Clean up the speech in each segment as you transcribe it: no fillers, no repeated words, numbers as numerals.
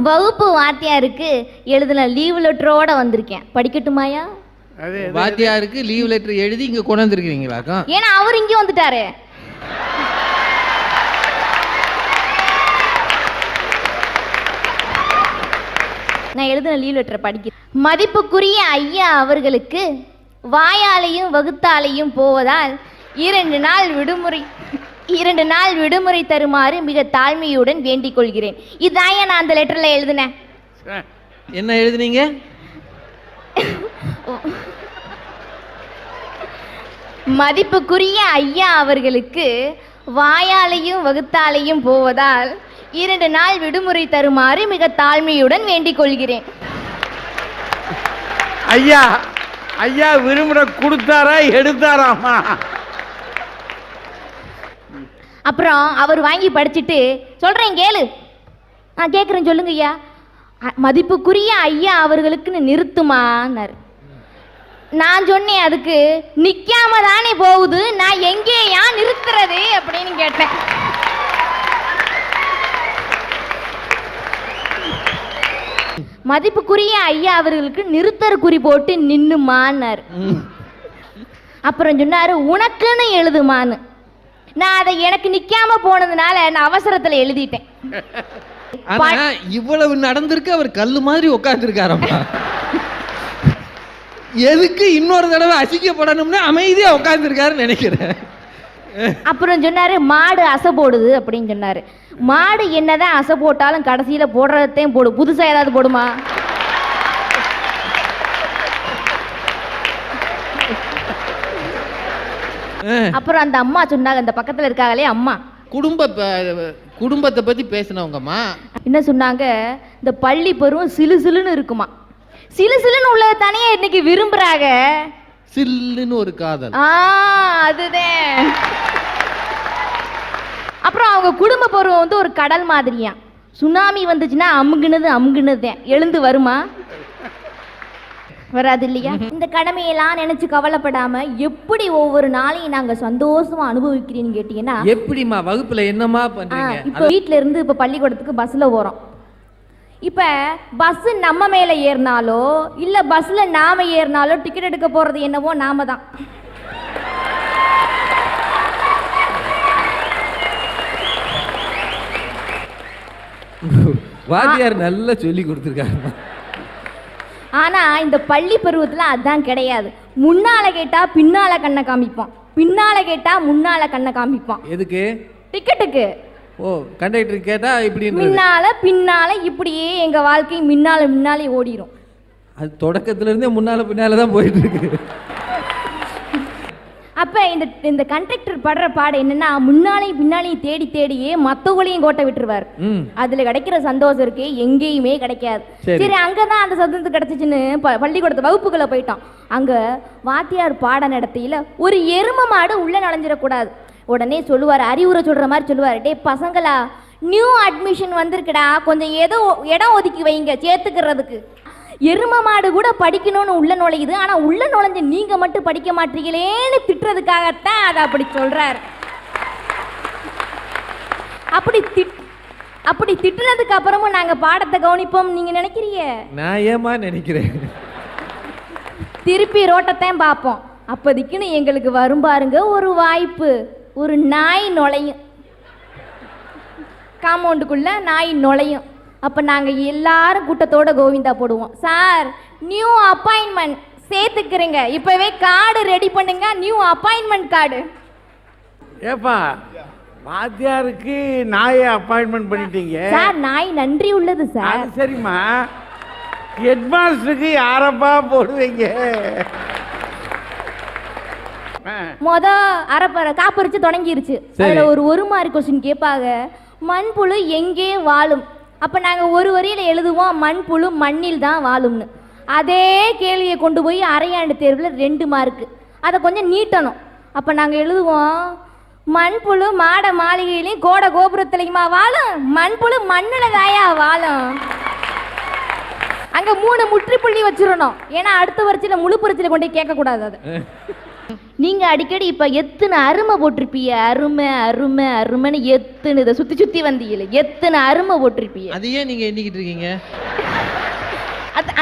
வகுப்பு வாத்தியாருக்கு எழுதின லீவ் லெட்டரோட வந்திருக்கேன், படிக்கட்டுமாயா? வாத்தியாருக்கு லீவ் லெட்டர் எழுதி இங்க கொண்டு வந்திருக்கீங்களாக்கா? ஏன்னா அவர் இங்கே வந்துட்டாரு. நான் எழுதின லீவ் லெட்டரை படிக்கிறேன். மதிப்புக்குரிய ஐயா அவர்களுக்கு வாயாலையும் வகுத்தாலையும் போவதால் 2 நாள் விடுமுறை தருமாறு மிக தாழ்மையுடன் வேண்டிக் கொள்கிறேன். இதாயா நான் அந்த லெட்டர்ல எழுதினேன். என்ன எழுதுனீங்க? மதிப்புக்குரிய ஐயா அவர்களுக்கு வாயாலையும் வகுத்தாலையும் போவதால் 2 நாள் விடுமுறை தருமாறு மிக தாழ்மையுடன் வேண்டிக் கொள்கிறேன். ஐயா ஐயா விடுமுறை கொடுத்தாரா எடுத்தாராமா? அப்புறம் அவர் வாங்கி படிச்சுட்டு சொல்றேன் கேளு. நான் கேட்குறேன், சொல்லுங்க ஐயா. மதிப்புக்குரிய ஐயா அவர்களுக்குன்னு நிறுத்துமான்னாரு. நான் சொன்னேன், அதுக்கு நிக்காம தானே போகுது, நான் எங்கேயா நிறுத்துறது அப்படின்னு கேட்டேன். மதிப்புக்குரிய ஐயா அவர்களுக்கு நிறுத்தர் குறி போட்டு நின்னுமான்னாரு. அப்புறம் சொன்னாரு உனக்குன்னு எழுதுமான்னு. நான் அதை எனக்கு நிக்காம போனதுனால நான் அவசரத்துல எழுதிட்டேன். இவ்வளவு நடந்திருக்கு, அவர் கல்லு மாதிரி உட்கார்ந்துருக்காரப்பா. எதுக்கு இன்னொரு தடவை அசிக்கப்படணும்னு அமைதியா உட்கார்ந்துருக்காருன்னு நினைக்கிறேன். அப்புறம் சொன்னாரு மாடு அசை போடுது அப்படின்னு சொன்னாரு. மாடு என்னதான் அசை போட்டாலும் கடைசியில போடுறதையும் போடும், புதுசா ஏதாவது போடுமா? அப்புறம் அந்த அம்மா சொன்னாங்க, அந்த பக்கத்துல இருக்காங்களே அம்மா, குடும்பத்தை பத்தி பேசினவங்கம்மா என்ன சொன்னாங்க, இந்த பள்ளி பருவம் சிலு சிலுன்னு இருக்குமா. சிலு சிலுன்னு உள்ளது தானே இன்னைக்கு விரும்புறாங்க. சில்லுன்னு ஒரு காதல். அதுதான். அப்புறம் அவங்க குடும்ப பருவம் வந்து ஒரு கடல் மாதிரியா. சுனாமி வந்துச்சுன்னா அமுங்குனதுதான் எழுந்து வருமா? வராது இல்லையா? இந்த கடமையெல்லாம் நினைச்சு கவலைப்படாம எப்படி ஒவ்வொரு நாளையும் நாங்க சந்தோஷமா அனுபவிக்கிறீன்னு கேட்டீங்கன்னா, எப்படிமா வகுப்புல என்னமா பண்றீங்க? இப்ப வீட்டுல இருந்து இப்ப பள்ளிக்கூடத்துக்கு பஸ்ல போறோம். இப்ப பஸ் நம்ம மேல ஏறினாலோ இல்ல பஸ்ல நாம ஏறினாலோ டிக்கெட் எடுக்க போறது என்னவோ நாம தான். வாத்தியார் நல்லா சொல்லி கொடுத்துருக்காங்க. ஆனா இந்த பள்ளி பருவத்துல அதான் கிடையாது. முன்னால கேட்டா பின்னால கண்ணை காமிப்போம், பின்னால கேட்டா முன்னால கண்ணை காமிப்போம். எதுக்கு? டிக்கெட்டுக்கு. ஓ, கண்டக்டர் கேட்டா இப்படி முன்னால பின்னால இப்படியே எங்க வாழ்க்கை முன்னாலே ஓடிரும். அது தொடக்கத்துல இருந்தே முன்னால பின்னால தான் போயிட்டு இருக்கு. அப்ப இந்த கண்டக்டர் படுற பாடு என்னன்னா, முன்னாலையும் பின்னாலையும் தேடி தேடியே மத்தவங்களையும் கோட்டை விட்டுருவார். அதுல கிடைக்கிற சந்தோஷம் இருக்கே எங்கேயுமே கிடைக்காது. சரி, அங்கதான் அந்த சந்தோஷம் கிடைச்சிச்சுன்னு பள்ளிக்கூடத்து வகுப்புகளை போயிட்டோம். அங்க வாத்தியார் பாட நடத்தையில ஒரு எரும மாடு உள்ள நுழைஞ்சிடக்கூடாது. உடனே சொல்லுவார், அறிவுரை சொல்ற மாதிரி சொல்லுவார், டே பசங்களா, நியூ அட்மிஷன் வந்திருக்குடா, கொஞ்சம் ஏதோ இடம் ஒதுக்கி வைங்க சேர்த்துக்கிறதுக்கு. எரும மாடு கூட படிக்கணும்னு உள்ள நுழையுது, ஆனா உள்ள நுழைஞ்ச நீங்க மட்டும் படிக்க மாட்டீங்களேன்னு திட்டுறதுக்காகத்தான் அதை அப்படி சொல்றாரு. அப்படி திட்டுனதுக்கு அப்புறமும் நாங்க பாடத்தை கவனிப்போம் நீங்க நினைக்கிறீங்க? நான் ஏமா நினைக்கிறேன். திருப்பி ரோட்டத்தையும் பார்ப்போம். அப்போதைக்குன்னு எங்களுக்கு வரும் பாருங்க ஒரு வாய்ப்பு, ஒரு நாய் நுழையும் காம்பவுண்டுக்குள்ள, நாய் நுழையும். அப்போ நாங்கள் எல்லாரும் கூட்டத்தோட கோவிந்தா போடுவோம். சார், நியூ அப்பாயின்மெண்ட் சேர்த்துக்கிறேங்க, இப்போவே கார்டு ரெடி பண்ணுங்க, நியூ அப்பாயின்மெண்ட் கார்டு. ஏப்பா, வாத்தியாருக்கு நாயை அப்பாயின்மெண்ட் பண்ணிட்டீங்க சார்? நாய் நன்றி உள்ளது சார். சரிம்மா, ஹெட்மாஸ்டருக்கு யாரப்பா போடுவீங்க? அரைப்பற காப்பரிச்சு தொடங்கிருச்சு. அதுல ஒரு மார்க் கொஸ்டின் கேட்பாங்க, மண்புழு எங்கே வாழும்? அப்ப நாங்க ஒரு வரியில எழுதுவோம், மண்புழு மண்ணில் தான் வாழும்னு. அதே கேள்வியை கொண்டு போய் அரையாண்டு தேர்வுல 2 மார்க், அதை கொஞ்சம் நீட்டணும். அப்ப நாங்க எழுதுவோம், மண்புழு மாட மாளிகையிலையும் கோட கோபுரத்திலையுமா வாழும்? மண்புழு மண்ணுல தாயா வாழும். அங்க 3 முற்றுப்புள்ளி வச்சிடணும். ஏன்னா அடுத்த வரிசையில முழு பரிசையில கொண்டு கேட்க கூடாது. அது நீங்க அடிக்கடி இப்ப எத்தனை அருமை போட்டிருப்பீங்க, அருமை அருமை அருமைன்னு எத்தனை இதை சுத்தி சுத்தி வந்தீங்களே, எத்தனை அருமை போட்டிருப்பீங்க. அதையே நீங்க எண்ணிக்கிட்டு இருக்கீங்க.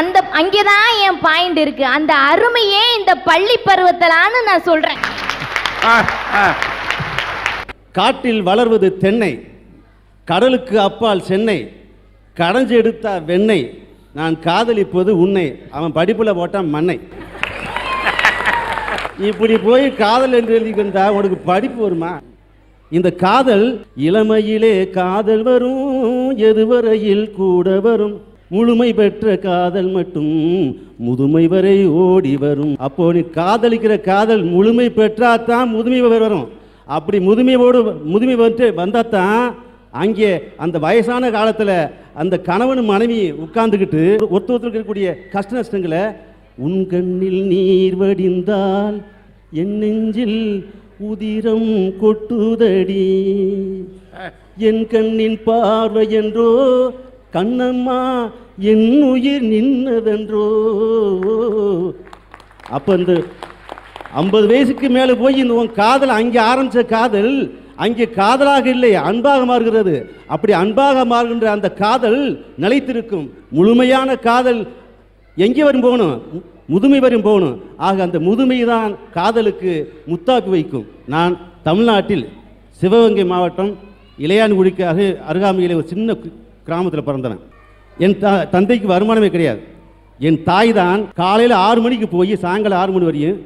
அந்த அங்கேதான் என் பாயிண்ட் இருக்கு. அந்த அருமையே இந்த பள்ளி பருவத்திலான்னு நான் சொல்றேன். காட்டில் வளர்வது தென்னை, கடலுக்கு அப்பால் சென்னை, கடைஞ்சு எடுத்தா வெண்ணெய், நான் காதலிப்பது உன்னை, அவன் படிப்புல போட்டான் மண்ணை. இப்படி போய் காதல் என்று எழுதிக்கின்றா உனக்கு படிப்பு வருமா? இந்த காதல் இளமையிலே காதல் வரும், எதுவரையில் கூட வரும், முழுமை பெற்ற காதல் மட்டும் முதுமை வரை ஓடி வரும். அப்போ நீ காதலிக்கிற காதல் முழுமை பெற்றாதான் முதுமை வரும். அப்படி முதுமை வந்து வந்தாதான் அங்கே அந்த வயசான காலத்தில் அந்த கணவன் மனைவி உட்கார்ந்துக்கிட்டு ஒருத்தருக்கு இருக்கக்கூடிய கஷ்ட நஷ்டங்களை, உன் கண்ணில் நீர் வடிந்தால் என் நெஞ்சில் உதிரம் கொட்டுதடி, என் கண்ணின் பார்வை என்றோ கண்ணம்மா என் உயிர் நின்னதென்றோ. அப்போ இந்த 50 வயசுக்கு மேலே போய் இந்த உன் காதல் அங்கே ஆரம்பித்த காதல் அங்கே காதலாக இல்லை, அன்பாக மாறுகிறது. அப்படி அன்பாக மாறுகின்ற அந்த காதல் நிலைத்திருக்கும். முழுமையான காதல் எங்கே வரும் போகணும்? முதுமை வரும் போகணும். ஆக அந்த முதுமை தான் காதலுக்கு முத்தாக்கு வைக்கும். நான் தமிழ்நாட்டில் சிவகங்கை மாவட்டம் இளையான்குடிக்கு அருகாமையில் ஒரு சின்ன கிராமத்தில் பிறந்தவன். என் தந்தைக்கு வருமானமே கிடையாது. என் தாய் தான் காலையில் 6 மணிக்கு போய் சாயங்காலம் 6 மணி வரையும்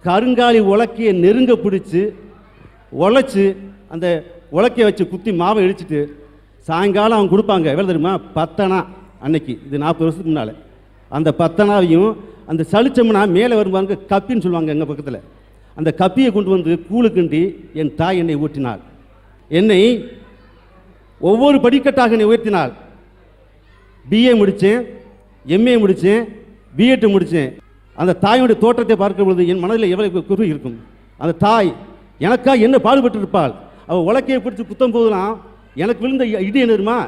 கருங்காலி உலக்கையை நெருங்க பிடிச்சி உழைச்சி அந்த உலக்கையை வச்சு குத்தி மாவை இடிச்சிட்டு சாயங்காலம் அவங்க கொடுப்பாங்க. எவ்வளோ தெரியுமா? 10 அணா. அன்னைக்கு இது 40 வருஷத்துக்கு முன்னால். அந்த 10 அணாவையும் அந்த சளிச்சம்னா மேலே வருவாங்க, கப்பின்னு சொல்லுவாங்க எங்கள் பக்கத்தில். அந்த கப்பியை கொண்டு வந்து கூழுக்கிண்டி என் தாய் என்னை ஊற்றினாள். என்னை ஒவ்வொரு படிக்கட்டாக என்னை உயர்த்தினாள். பிஏ முடித்தேன், எம்ஏ முடித்தேன், பிஎட் முடித்தேன். அந்த தாயோடைய தோற்றத்தை பார்க்கும் பொழுது என் மனதில் எவ்வளவு குரு இருக்கும். அந்த தாய் எனக்காக என்ன பாடுபட்டு இருப்பாள். அவள் உலக்கையை பிடிச்சி குத்தம் போதெல்லாம் எனக்கு விழுந்த இடி என்ன தெரியுமா?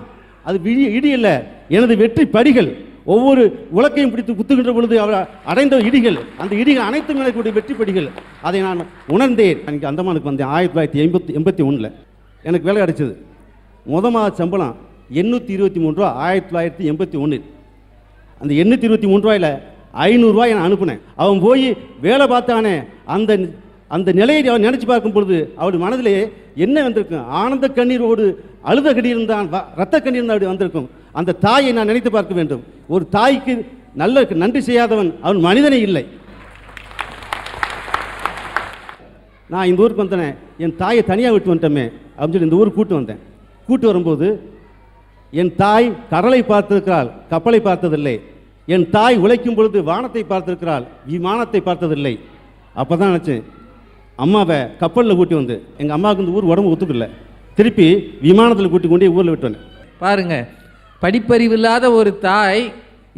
அது இடி இல்லை, எனது வெற்றி படிகள். ஒவ்வொரு உலக்கையும் பிடித்து குத்துகின்ற பொழுது அவள் அடைந்த இடிகள், அந்த இடிகள் அனைத்தும் எனக்கு வெற்றி படிகள். அதை நான் உணர்ந்தேன். எனக்கு அந்தமானுக்கு வந்தேன் 1981. எனக்கு வேலை கிடைச்சது. மாத சம்பளம் 823 ரூபா 1981. அந்த 823 ரூபாயில் 500 ரூபாய் நான் அனுப்புனேன். அவன் போய் வேலை பார்த்தானே, அந்த அந்த நிலையை அவன் நினைச்சு பார்க்கும் பொழுது அவருடைய மனதிலே என்ன வந்திருக்கும்? ஆனந்த கண்ணீரோடு அழுத கண்ணீர் தான், ரத்த கண்ணீர் தான் வந்திருக்கும். அந்த தாயை நான் நினைத்து பார்க்க வேண்டும். ஒரு தாய்க்கு நல்ல நன்றி செய்யாதவன் அவன் மனிதனே இல்லை. நான் இந்த ஊருக்கு வந்தேன், என் தாயை தனியாக விட்டு வந்துட்டோமே அப்படின்னு சொல்லி இந்த ஊருக்கு கூட்டு வந்தேன். கூட்டு வரும்போது என் தாய் கடலை பார்த்திருக்கிறாள், கப்பலை பார்த்ததில்லை. என் தாய் உழைக்கும் பொழுது வானத்தை பார்த்திருக்கிறாள், விமானத்தை பார்த்ததில்லை. அப்போ தான் நினச்சேன், அம்மாவை கப்பலில் கூட்டி வந்து, எங்கள் அம்மாவுக்கு இந்த ஊர் உடம்பு ஒத்துக்கல, திருப்பி விமானத்தில் கூட்டி கொண்டு ஊரில் விட்டு வந்தேன். பாருங்க, படிப்பறிவு இல்லாத ஒரு தாய்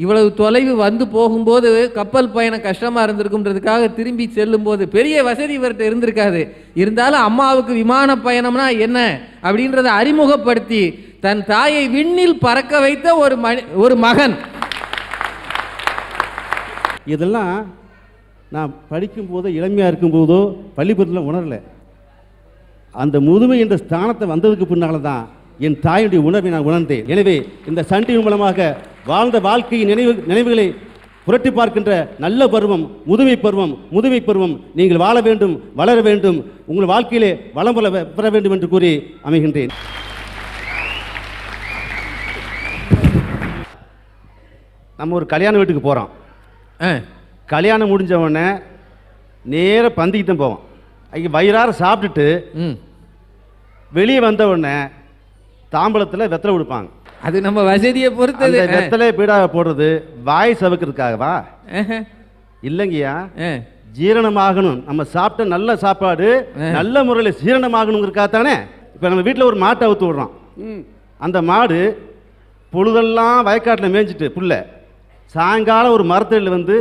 இவ்வளவு தொலைவு வந்து போகும்போது கப்பல் பயணம் கஷ்டமாக இருந்திருக்குன்றதுக்காக திரும்பி செல்லும்போது பெரிய வசதி இவர்கிட்ட இருந்திருக்காது. இருந்தாலும் அம்மாவுக்கு விமான பயணம்னா என்ன அப்படின்றத அறிமுகப்படுத்தி தன் தாயை விண்ணில் பறக்க வைத்த ஒரு மகன். இதெல்லாம் நான் படிக்கும்போதோ இளமையாக இருக்கும்போதோ பள்ளிக்கூடத்தில் உணரலை. அந்த முதுமை என்ற ஸ்தானத்தை வந்ததுக்கு பின்னால் தான் என் தாயுடைய உணர்வை நான் உணர்ந்தேன். எனவே இந்த சன் மூலமாக வாழ்ந்த வாழ்க்கையின் நினைவுகளை புரட்டி பார்க்கின்ற நல்ல பருவம் முதுமை பருவம். முதுமை பருவம் நீங்கள் வாழ வேண்டும், வளர வேண்டும், உங்கள் வாழ்க்கையிலே வளம் பெற வேண்டும் என்று கூறி அமைகின்றேன். நம்ம ஒரு கல்யாண வீட்டுக்கு போகிறோம். கல்யாணம் முடிஞ்ச உடனே நேர பந்திக்கு தான் போவோம். அங்கே வயிறார சாப்பிட்டுட்டு வெளியே வந்த உடனே தாம்பளத்தில் வெத்தலை கொடுப்பாங்க. அது நம்ம வசதியை பொறுத்தது. வெத்தலை பீடாக போடுறது வாய் சவுக்கிறதுக்காகவா? இல்லைங்கய்யா, ஜீரணமாகணும். நம்ம சாப்பிட்ட நல்ல சாப்பாடு நல்ல முறையில் ஜீரணமாகணுங்கிறதுக்காக தானே. இப்போ நம்ம வீட்டில் ஒரு மாட்டை அவுத்து விடுறோம். அந்த மாடு பொழுதெல்லாம் வயக்காட்டில் மேய்ஞ்சிட்டு புல்ல சாயங்காலம் ஒரு மரத்தடியில் வந்து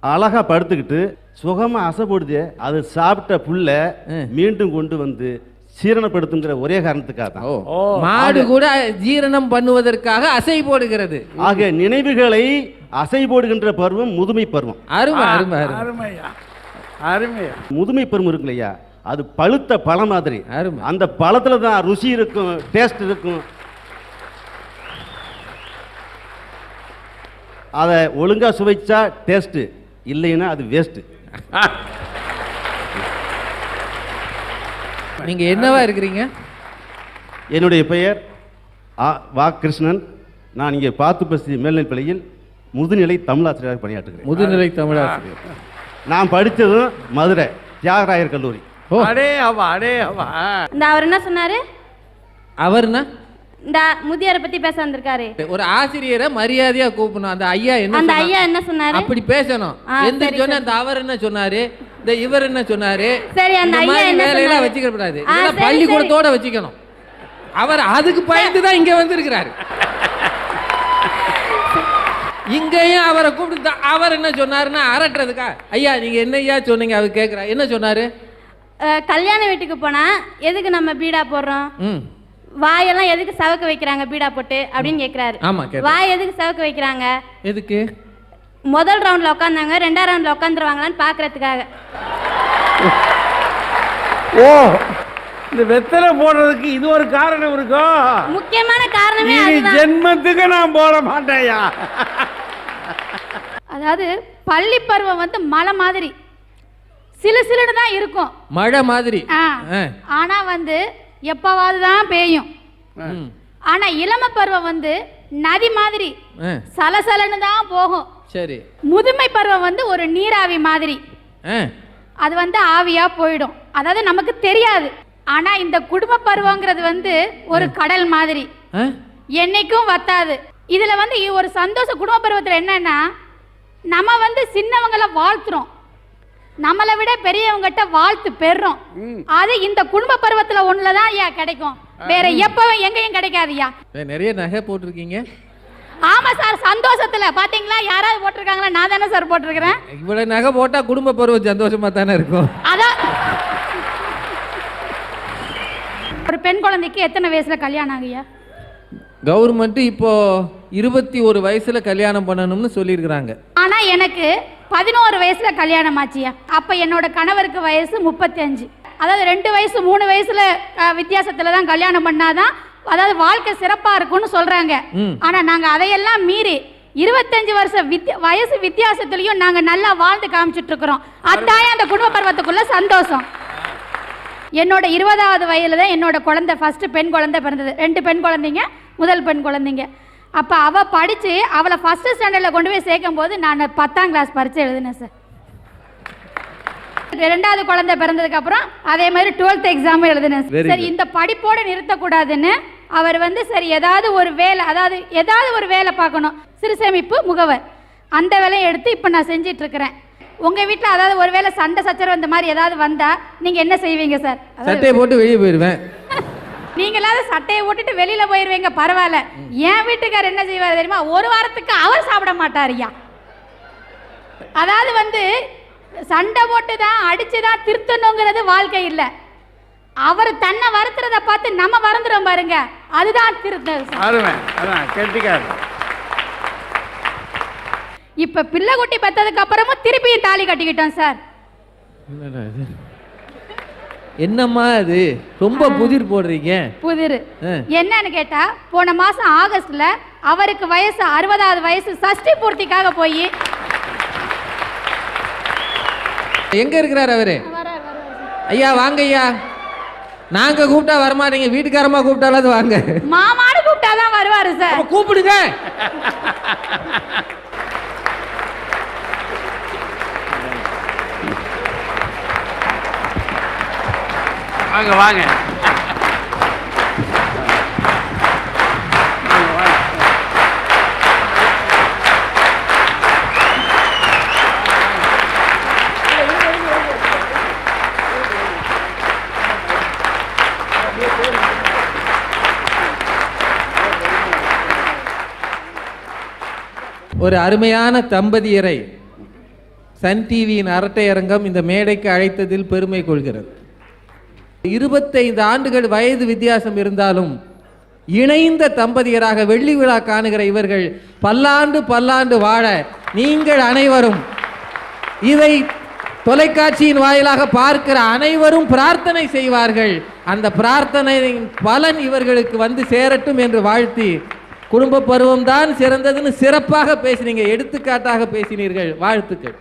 அழகாக படுத்துக்கிட்டு சுகமாக அசை போடுது. அது சாப்பிட்ட புல்ல மீண்டும் கொண்டு வந்து சீரணப்படுத்துங்கிற ஒரே காரணத்துக்காக தான் மாடு கூட ஜீரணம் பண்ணுவதற்காக அசை போடுகிறது. ஆக நினைவுகளை அசை போடுகின்ற பருவம் முதுமை பருவம். அருமை அருமை அருமை. அருமை. முதுமை பருவம் இருக்கு இல்லையா, அது பழுத்த பழம் மாதிரி. அருமை. அந்த பழத்துல தான் ருசி இருக்கும், டேஸ்ட் இருக்கும். அதை ஒழுங்கா சுவைச்சா டேஸ்ட், இல்லைன்னா அது வேஸ்ட். நீங்க என்னவா இருக்கிறீங்க? என்னுடைய பெயர் வா கிருஷ்ணன். நான் இங்கே பாத்துப்பசி மேல்நிலைப்பள்ளியில் முதுநிலை தமிழாசிரியராக பணியாற்றுகிறேன். முதுநிலை தமிழாசிரியர். நான் படித்ததும் மதுரை தியாகராயர் கல்லூரி. ஓ, அடே அவா, அடே அவா. இந்த அவர் என்ன சொன்னாரு? அவர்னா இந்த முதியோரை பத்தி பேச வந்திருக்காரு. ஒரு ஆசிரியரை மரியாதையா கூப்பிடணும். அந்த ஐயா என்ன அந்த சொன்னாரு? ஐயா என்ன சொன்னாரு? அப்படி பேசணும். எந்திரிச்ச உடனே அந்த அவர் என்ன சொன்னாரு, இந்த இவர் என்ன சொன்னாரு, சரி, அந்த இந்த ஐயா மாதிரி என்ன வேலையெல்லாம் சொன்னாரு? வச்சுக்க கூடாது. சரி, இதெல்லாம் சரி. பள்ளிக்கூடத்தோட வச்சுக்கணும். அவர் அதுக்கு பயந்து தான் இங்க வந்திருக்கிறாரு. இங்கேயும் அவரை கூப்பிட்டு அவர் என்ன சொன்னாருன்னா அரட்டுறதுக்கா? ஐயா நீங்க என்ன ஐயா சொன்னீங்க? அவர் கேட்கிறா என்ன சொன்னாரு? கல்யாண வீட்டுக்கு போனா எதுக்கு நம்ம பீடா போடுறோம், வாயெல்லாம் எதுக்கு சவக்க வைக்கிறாங்க பீடா போட்டு அப்படின்னு கேக்குறாரு. ஆமா, வாய் எதுக்கு சவக்க வைக்கிறாங்க? எதுக்கு? முதல் ரவுண்ட்ல உட்காந்தாங்க, ரெண்டாம் ரவுண்ட்ல உட்காந்துருவாங்களான்னு பாக்குறதுக்காக. ஓ, இந்த வெத்தலை போடுறதுக்கு இது ஒரு காரணம் இருக்கும். முக்கியமான காரணமே இனி அதுதான். ஜென்மத்துக்கு நான் போட மாட்டேயா. அதாவது பள்ளி பருவம் வந்து மலை மாதிரி சிலு சிலுன்னு தான் இருக்கும், மழை மாதிரி. ஆனா வந்து எப்பவாவது தான் பெய்யும். ஆனா இளம பருவம் வந்து நதி மாதிரி சலசலன்னு தான் போகும். சரி. முதுமை பருவம் வந்து ஒரு நீராவி மாதிரி, அது வந்து ஆவியா போயிடும். அதாவது நமக்கு தெரியாது. ஆனா இந்த குடும்ப பருவங்கிறது வந்து ஒரு கடல் மாதிரி, என்னைக்கும் வத்தாது. இதுல வந்து ஒரு சந்தோஷ குடும்ப பருவத்துல என்னன்னா, நம்ம வந்து சின்னவங்களை வாழ்த்துறோம், நம்மளை விட பெரியவங்கிட்ட வாழ்த்து பெறுறோம். அது இந்த குடும்ப பருவத்துல ஒண்ணுலதான் ஐயா கிடைக்கும், வேற எப்பவும் எங்கேயும் கிடைக்காதுயா. நிறைய நகை போட்டிருக்கீங்க. ஆமா சார், சந்தோஷத்துல பாத்தீங்களா? யாராவது போட்டிருக்காங்களா? நான் தானே சார் போட்டிருக்கிறேன். இவ்வளவு நகை போட்டா குடும்ப பருவம் சந்தோஷமா தானே இருக்கும். அதான் ஒரு பெண் குழந்தைக்கு எத்தனை வயசுல கல்யாணம் ஆகுயா? கவர்மெண்ட் இப்போ 21 வயசுல கல்யாணம் பண்ணணும்னு சொல்லியிருக்கிறாங்க. ஆனா எனக்கு 11 வயசுல கல்யாணம் ஆச்சியா. அப்ப என்னோட கணவருக்கு வயசு 35. அதாவது 2 வயசு 3 வயசுல வித்தியாசத்துல தான் கல்யாணம் பண்ணாதான் அதாவது வாழ்க்கை சிறப்பா இருக்கும்னு சொல்றாங்க. ஆனா நாங்க அதையெல்லாம் மீறி 25 வருஷம் வயசு வித்தியாசத்துலயும் நாங்க நல்லா வாழ்ந்து காமிச்சிட்டு இருக்கிறோம். அதான் அந்த குடும்ப பருவத்துக்குள்ள சந்தோஷம். என்னோட 20வது வயதுல தான் என்னோட குழந்தை ஃபர்ஸ்ட் பெண் குழந்தை பிறந்தது. 2 பெண் குழந்தைங்க, முதல் பெண் குழந்தைங்க. அப்ப அவ படிச்சு அவளை ஃபர்ஸ்ட் ஸ்டாண்டர்ட்ல கொண்டு போய் சேர்க்கும் போது நான் 10ஆம் கிளாஸ் பரீட்சை எழுதினேன் சார். 2வது குழந்தை பிறந்ததுக்கு அப்புறம் அதே மாதிரி 12th எக்ஸாம் எழுதினேன். சரி, இந்த படிப்போட நிறுத்தக்கூடாதுன்னு அவர் வந்து சரி ஏதாவது ஒரு வேலை, அதாவது ஏதாவது ஒரு வேலை பார்க்கணும், சிறு சேமிப்பு முகவர், அந்த வேலையை எடுத்து இப்போ நான் செஞ்சிட்டு இருக்கிறேன். உங்க வீட்டில் அதாவது ஒரு வேளை சண்டை சச்சரவு இந்த மாதிரி ஏதாவது வந்தா நீங்க என்ன செய்வீங்க சார்? சட்டையை போட்டு வெளியே போயிடுவேன். நீங்களாவது சட்டையை போட்டுட்டு வெளியில போயிருவீங்க, பரவாயில்ல. என் வீட்டுக்காரர் என்ன செய்வார் தெரியுமா? ஒரு வாரத்துக்கு அவர் சாப்பிட மாட்டாருயா. அதாவது வந்து சண்டை போட்டு தான் அடிச்சு தான் திருத்தணுங்கிறது வாழ்க்கை இல்ல. அவர் தன்னை வருத்துறத பார்த்து நம்ம வருந்துறோம் பாருங்க, அதுதான் திருத்தம். இப்ப பிள்ளை குட்டி பெற்றதுக்கு அப்புறமும் திருப்பியும் தாலி கட்டிக்கிட்டோம் சார். என்னம்மா அது ரொம்ப புதிர் போடுறீங்க? புதிர் என்னன்னு கேட்டா, போன மாசம் ஆகஸ்ட்ல அவருக்கு வயசு 60வது வயசு சஷ்டி பூர்த்திக்காக போய். எங்க இருக்கிறார் அவரு? ஐயா வாங்க ஐயா. நாங்க கூப்பிட்டா வரமாட்டீங்க, வீட்டுக்காரமா கூப்பிட்டாலும் வாங்க. மாமாடு கூப்பிட்டாதான் வருவாரு சார். கூப்பிடுங்க. வாங்க வாங்க. ஒரு அருமையான தம்பதியரை சன் டிவியின் அரட்டை அரங்கம் இந்த மேடைக்கு அழைத்ததில் பெருமை கொள்கிறது. 25 ஆண்டுகள் வயது வித்தியாசம் இருந்தாலும் இணைந்த தம்பதியராக வெள்ளி விழா காணுகிற இவர்கள் பல்லாண்டு பல்லாண்டு வாழ நீங்கள் அனைவரும் இதை தொலைக்காட்சியின் வாயிலாக பார்க்கிற அனைவரும் பிரார்த்தனை செய்வார்கள். அந்த பிரார்த்தனையின் பலன் இவர்களுக்கு வந்து சேரட்டும் என்று வாழ்த்தி, குடும்ப பருவம் தான் சிறந்ததுன்னு சிறப்பாக பேசினீங்க, எடுத்துக்காட்டாக பேசினீர்கள். வாழ்த்துக்கள்.